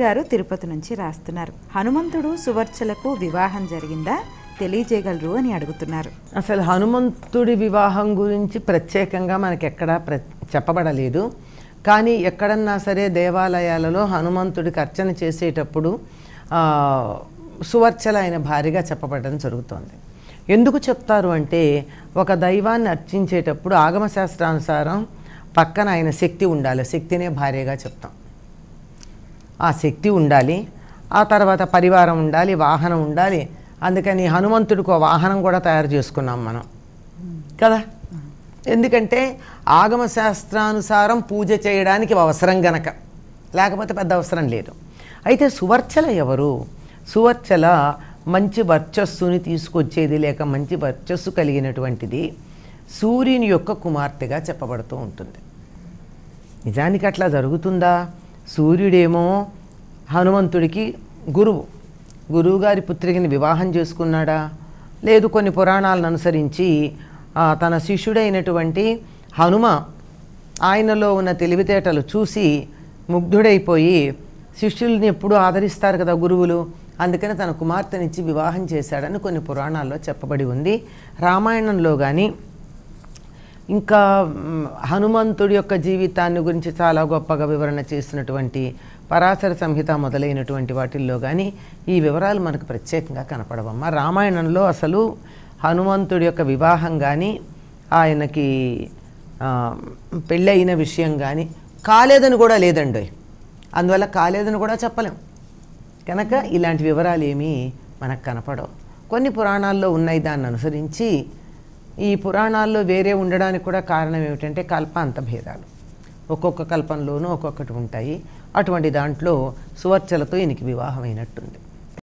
గారు తిరుపతి నుంచి రాస్తున్నారు. హనుమంతుడు సువర్చలకు వివాహం జరిగిందా తెలియజేయగలరు అని అడుగుతున్నారు. అసలు హనుమంతుడి వివాహం గురించి ప్రత్యేకంగా మనకి ఎక్కడా చెప్పబడలేదు. కానీ ఎక్కడన్నా సరే దేవాలయాలలో హనుమంతుడికి అర్చన చేసేటప్పుడు సువర్చల ఆయన భార్యగా చెప్పబడడం జరుగుతోంది. ఎందుకు చెప్తారు అంటే, ఒక దైవాన్ని అర్చించేటప్పుడు ఆగమశాస్త్రానుసారం పక్కన ఆయన శక్తి ఉండాలి. శక్తినే భార్యగా చెప్తాం. ఆ శక్తి ఉండాలి, ఆ తర్వాత పరివారం ఉండాలి, వాహనం ఉండాలి. అందుకని హనుమంతుడికి ఒక వాహనం కూడా తయారు చేసుకున్నాం మనం కదా. ఎందుకంటే ఆగమశాస్త్రానుసారం పూజ చేయడానికి అవసరం గనక, లేకపోతే పెద్ద అవసరం లేదు. అయితే సువర్చల ఎవరు? సువర్చల మంచి వర్చస్సుని తీసుకొచ్చేది, లేక మంచి వర్చస్సు కలిగినటువంటిది, సూర్యుని యొక్క కుమార్తెగా చెప్పబడుతూ ఉంటుంది. నిజానికి అట్లా జరుగుతుందా? సూర్యుడేమో హనుమంతుడికి గురువుగారి పుత్రికని వివాహం చేసుకున్నాడా? లేదు. కొన్ని పురాణాలను అనుసరించి తన శిష్యుడైనటువంటి హనుమ ఆయనలో ఉన్న తెలివితేటలు చూసి ముగ్ధుడైపోయి, శిష్యుల్ని ఎప్పుడూ ఆదరిస్తారు కదా గురువులు, అందుకని తన కుమార్తెనిచ్చి వివాహం చేశాడని కొన్ని పురాణాల్లో చెప్పబడి ఉంది. రామాయణంలో కానీ ఇంకా హనుమంతుడి యొక్క జీవితాన్ని గురించి చాలా గొప్పగా వివరణ చేసినటువంటి పరాశర సంహిత మొదలైనటువంటి వాటిల్లో కానీ ఈ వివరాలు మనకు ప్రత్యేకంగా కనపడవమ్మా. రామాయణంలో అసలు హనుమంతుడి యొక్క వివాహం కానీ, ఆయనకి పెళ్ళయిన విషయం కానీ కాలేదని కూడా లేదండి. అందువల్ల కాలేదని కూడా చెప్పలేం కనుక ఇలాంటి వివరాలు ఏమీ మనకు కనపడవు. కొన్ని పురాణాల్లో ఉన్నాయి దాన్ని అనుసరించి. ఈ పురాణాల్లో వేరే ఉండడానికి కూడా కారణం ఏమిటంటే కల్పాంత భేదాలు. ఒక్కొక్క కల్పంలోనూ ఒక్కొక్కటి ఉంటాయి. అటువంటి దాంట్లో సువర్చలతో ఈయనకి వివాహం అయినట్టుంది.